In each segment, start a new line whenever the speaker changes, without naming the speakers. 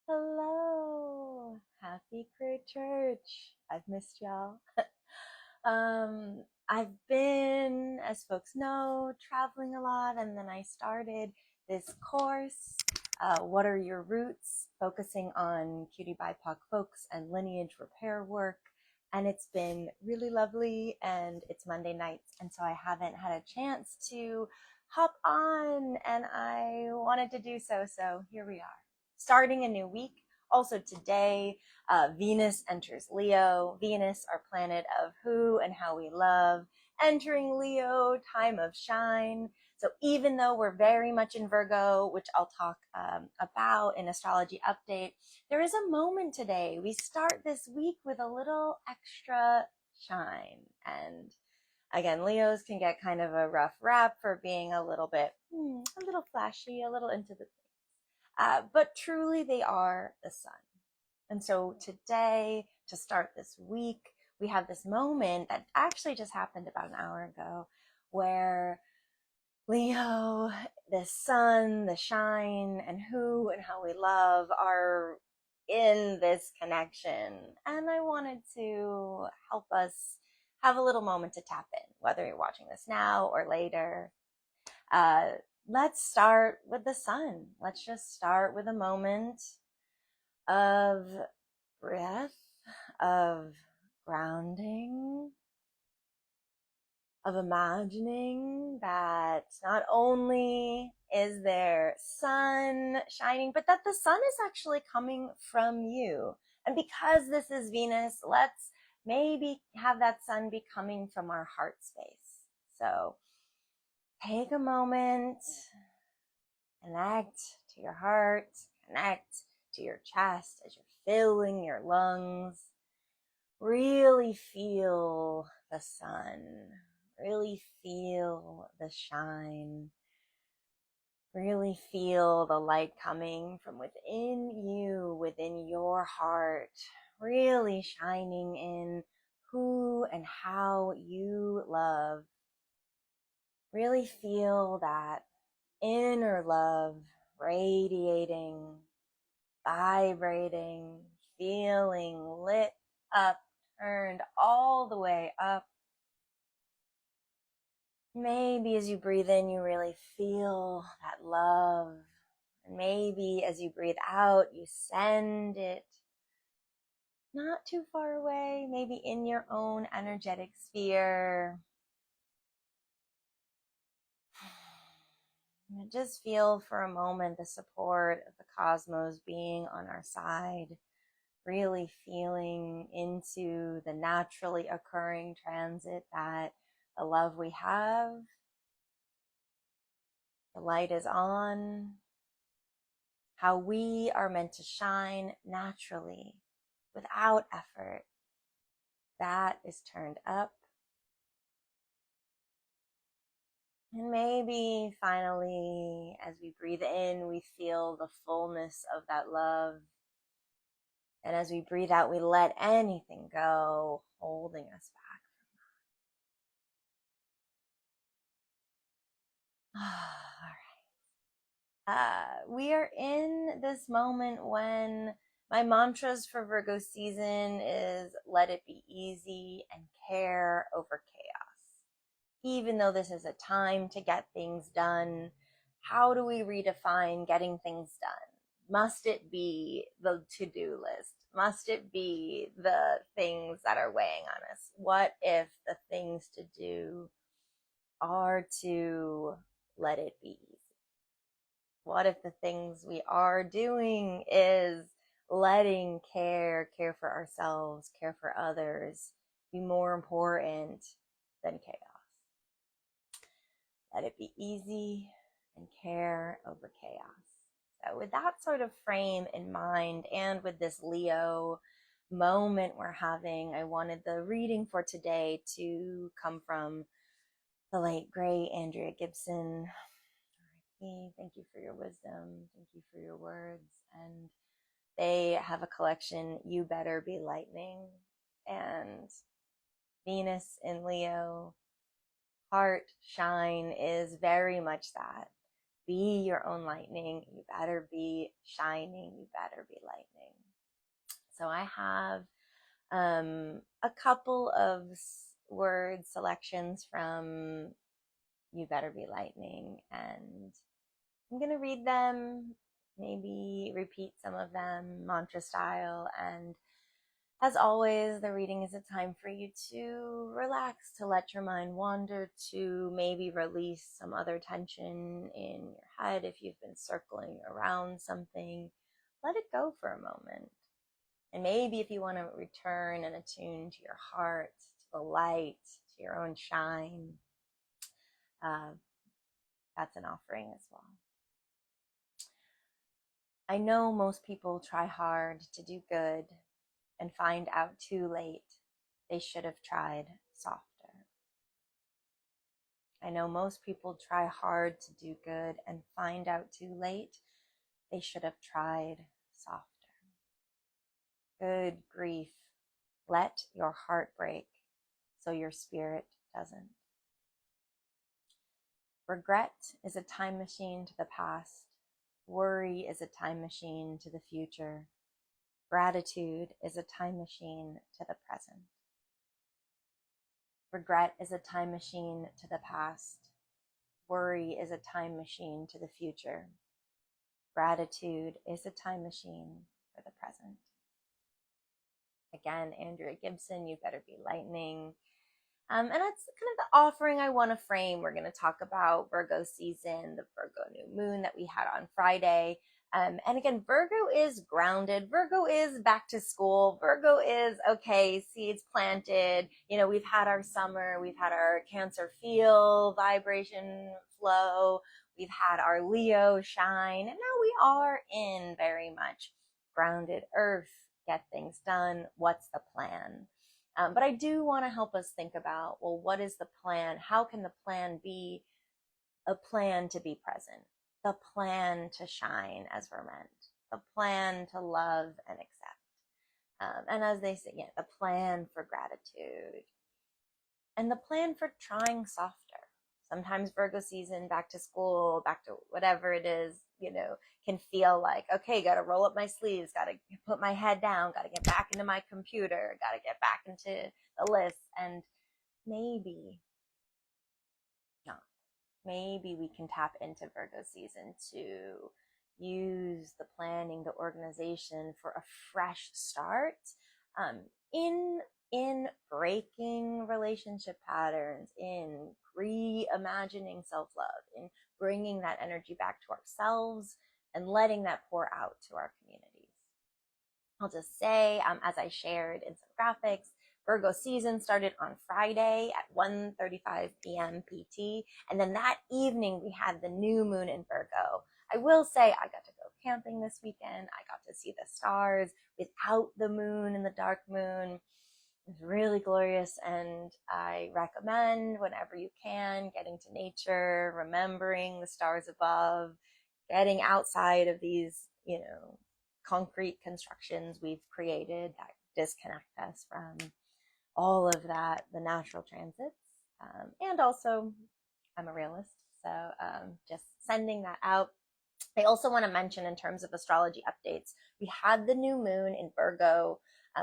Hello, happy queer church. I've missed y'all. I've been, as folks know, traveling a lot, and then I started this course, What Are Your Roots, focusing on cutie BIPOC folks and lineage repair work. And it's been really lovely, and it's Monday nights, and so I haven't had a chance to hop on, and I wanted to do so, so here we are starting a new week. Also today, Venus enters Leo. Venus, our planet of who and how we love, entering Leo, time of shine. So even though we're very much in Virgo, which I'll talk about in Astrology Update, there is a moment today. We start this week with a little extra shine. And again, Leos can get kind of a rough rap for being a little bit, a little flashy, a little into the but truly they are the sun. And so today, to start this week, we have this moment that actually just happened about an hour ago where Leo, the sun, the shine, and who and how we love are in this connection. And I wanted to help us have a little moment to tap in, whether you're watching this now or later. Uh, let's start with the sun. Let's just start with a moment of breath, of grounding, of imagining that not only is there sun shining, but that the sun is actually coming from you. And because this is Venus, let's maybe have that sun be coming from our heart space. So take a moment, connect to your heart, connect to your chest as you're filling your lungs. Really feel the sun, really feel the shine, really feel the light coming from within you, within your heart, really shining in who and how you love. Really feel that inner love radiating, vibrating, feeling lit up, turned all the way up. Maybe as you breathe in, you really feel that love. And maybe as you breathe out, you send it not too far away, maybe in your own energetic sphere. And just feel for a moment the support of the cosmos being on our side, really feeling into the naturally occurring transit that the love we have, the light is on, how we are meant to shine naturally without effort. That is turned up. And maybe finally, as we breathe in, we feel the fullness of that love. And as we breathe out, we let anything go, holding us back. All right. We are in this moment when my mantras for Virgo season is let it be easy and care over chaos. Even though this is a time to get things done, how do we redefine getting things done? Must it be the to-do list? Must it be the things that are weighing on us? What if the things to do are to let it be easy? What if the things we are doing is letting care for ourselves, care for others, be more important than chaos? Let it be easy and care over chaos. So with that sort of frame in mind, and with this Leo moment we're having, I wanted the reading for today to come from the late great Andrea Gibson. Thank you for your wisdom. Thank you for your words. And they have a collection, You Better Be Lightning, and Venus in Leo, heart shine is very much that. be your own lightning. You better be shining. You better be lightning. So I have a couple of word selections from You Better Be Lightning, and I'm going to read them, maybe repeat some of them mantra style. And as always, the reading is a time for you to relax, to let your mind wander, to maybe release some other tension in your head. If you've been circling around something, let it go for a moment. And maybe if you want to return and attune to your heart, to the light, to your own shine, that's an offering as well. I know most people try hard to do good and find out too late they should have tried softer. I know most people try hard to do good and find out too late they should have tried softer. Good grief, let your heart break so your spirit doesn't. Regret is a time machine to the past. Worry is a time machine to the future. Gratitude is a time machine to the present. Regret is a time machine to the past. Worry is a time machine to the future. Gratitude is a time machine for the present. Again, Andrea Gibson, You Better Be Lightning. And that's kind of the offering I want to frame. We're going to talk about Virgo season, the Virgo new moon that we had on Friday. And again, Virgo is grounded. Virgo is back to school. Virgo is, okay, seeds planted. You know, we've had our summer. We've had our Cancer feel, vibration flow. We've had our Leo shine. And now we are in very much grounded earth, get things done. What's the plan? But I do want to help us think about, well, what is the plan? How can the plan be a plan to be present? The plan to shine as we're meant. The plan to love and accept. And as they say, yeah, the plan for gratitude. And the plan for trying softer. Sometimes Virgo season, back to school, back to whatever it is, you know, can feel like, okay, got to roll up my sleeves, got to put my head down, got to get back into my computer, got to get back into the list. And maybe not. Maybe we can tap into Virgo season to use the planning, the organization for a fresh start, in breaking relationship patterns, in reimagining self-love, in bringing that energy back to ourselves and letting that pour out to our communities. I'll just say, as I shared in some graphics, Virgo season started on Friday at 1:35 p.m. PT. And then that evening, we had the new moon in Virgo. I will say I got to go camping this weekend. I got to see the stars without the moon and the dark moon. It was really glorious, and I recommend whenever you can getting to nature, remembering the stars above, getting outside of these, you know, concrete constructions we've created that disconnect us from all of that, the natural transits. And also, I'm a realist, so just sending that out. I also want to mention, in terms of astrology updates, we had the new moon in Virgo.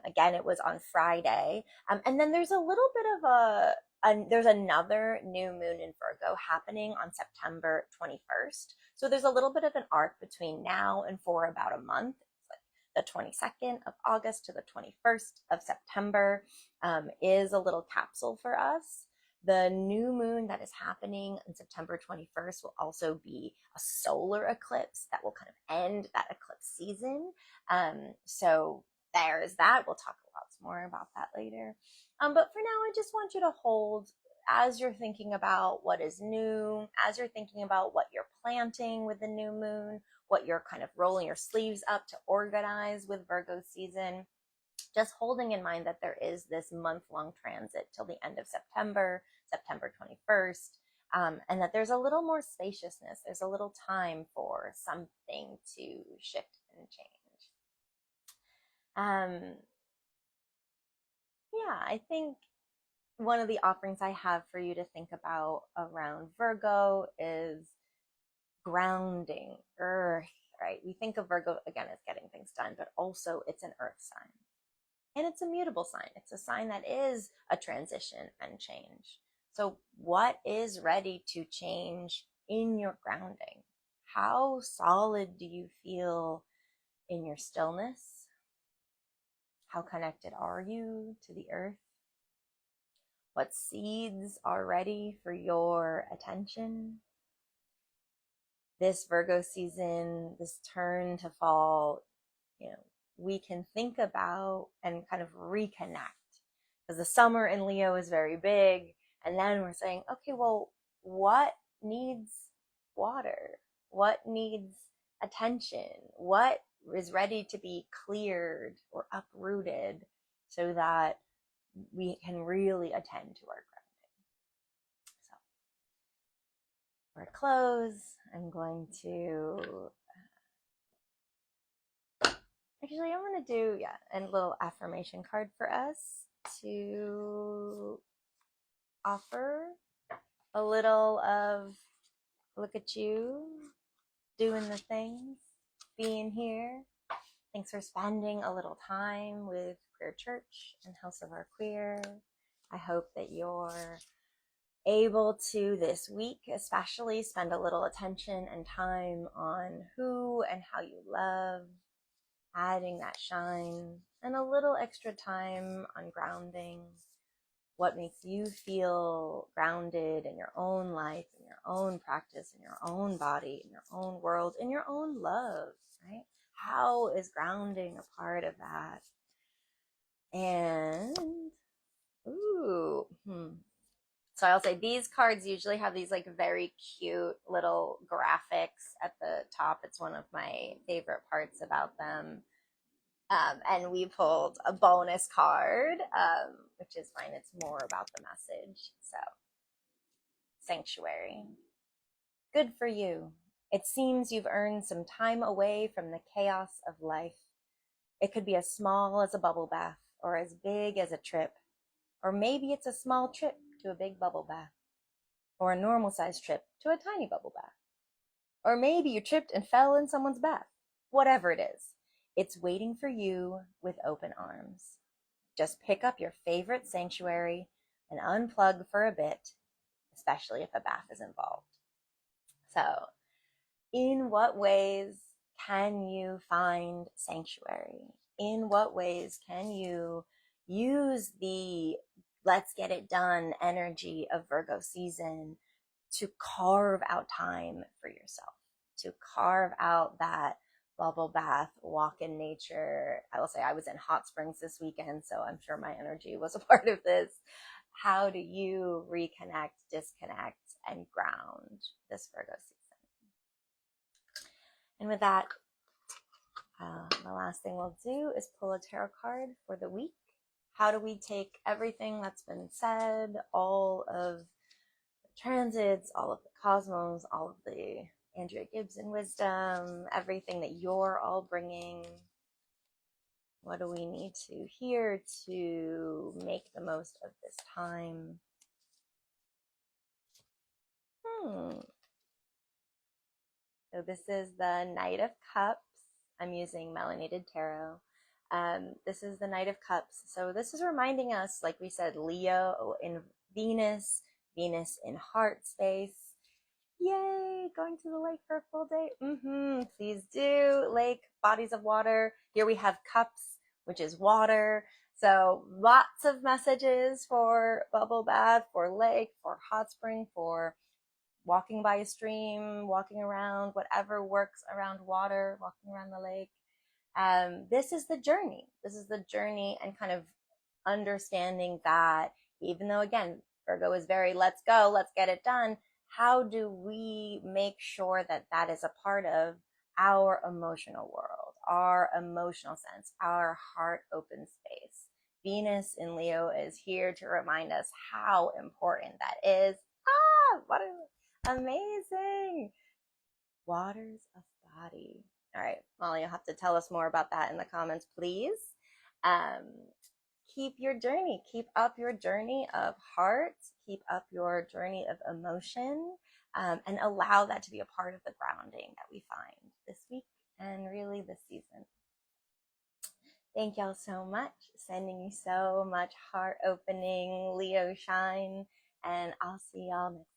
Again, it was on Friday. And then there's a little bit of there's another new moon in Virgo happening on September 21st. So there's a little bit of an arc between now and for about a month. It's like the 22nd of August to the 21st of September is a little capsule for us. The new moon that is happening on September 21st will also be a solar eclipse that will kind of end that eclipse season. So there's that. We'll talk a lot more about that later. But for now, I just want you to hold, as you're thinking about what is new, as you're thinking about what you're planting with the new moon, what you're kind of rolling your sleeves up to organize with Virgo season, just holding in mind that there is this month-long transit till the end of September, September 21st, and that there's a little more spaciousness. There's a little time for something to shift and change. Yeah, I think one of the offerings I have for you to think about around Virgo is grounding, earth, right? We think of Virgo again as getting things done, but also it's an earth sign. And it's a mutable sign. It's a sign that is a transition and change. So, what is ready to change in your grounding? How solid do you feel in your stillness? How connected are you to the earth? What seeds are ready for your attention? This Virgo season, this turn to fall, we can think about and kind of reconnect, because the summer in Leo is very big. And then we're saying, okay, well, what needs water? What needs attention? What is ready to be cleared or uprooted so that we can really attend to our grounding? So for a close, I'm going to actually, I'm going to do, a little affirmation card for us to offer a little of look at you doing the things, being here. Thanks for spending a little time with Queer Church and House of Our Queer. I hope that you're able to this week, especially spend a little attention and time on who and how you love, adding that shine, and a little extra time on grounding. What makes you feel grounded in your own life, in your own practice, in your own body, in your own world, in your own love, right? How is grounding a part of that? And, so I'll say these cards usually have these like very cute little graphics at the top. It's one of my favorite parts about them. And we pulled a bonus card, which is fine. It's more about the message. So, sanctuary. Good for you. It seems you've earned some time away from the chaos of life. It could be as small as a bubble bath or as big as a trip. Or maybe it's a small trip to a big bubble bath. Or a normal sized trip to a tiny bubble bath. Or maybe you tripped and fell in someone's bath. Whatever it is. It's waiting for you with open arms. Just pick up your favorite sanctuary and unplug for a bit, especially if a bath is involved. So, in what ways can you find sanctuary? In what ways can you use the let's get it done energy of Virgo season to carve out time for yourself, to carve out that bubble bath, walk in nature? I will say I was in hot springs this weekend, so I'm sure my energy was a part of this. How do you reconnect, disconnect, and ground this Virgo season? And with that, the last thing we'll do is pull a tarot card for the week. How do we take everything that's been said, all of the transits, all of the cosmos, all of the Andrea Gibson wisdom, everything that you're all bringing? What do we need to hear to make the most of this time? So this is the Knight of Cups. I'm using Melanated Tarot. This is the Knight of Cups. So this is reminding us, like we said, Leo in Venus, Venus in heart space. Yay, going to the lake for a full day. Please do. Lake, bodies of water. Here we have cups, which is water. So lots of messages for bubble bath, for lake, for hot spring, for walking by a stream, walking around, whatever works around water, walking around the lake. This is the journey. This is the journey, and kind of understanding that even though, again, Virgo is very, let's go, let's get it done. How do we make sure that that is a part of our emotional world, our emotional sense, our heart open space? Venus in Leo is here to remind us how important that is. What amazing. Waters of body. All right, Molly, you'll have to tell us more about that in the comments, please. Keep your journey. Keep up your journey of heart. Keep up your journey of emotion. and allow that to be a part of the grounding that we find this week and really this season. Thank y'all so much. Sending you so much heart opening Leo shine, and I'll see y'all next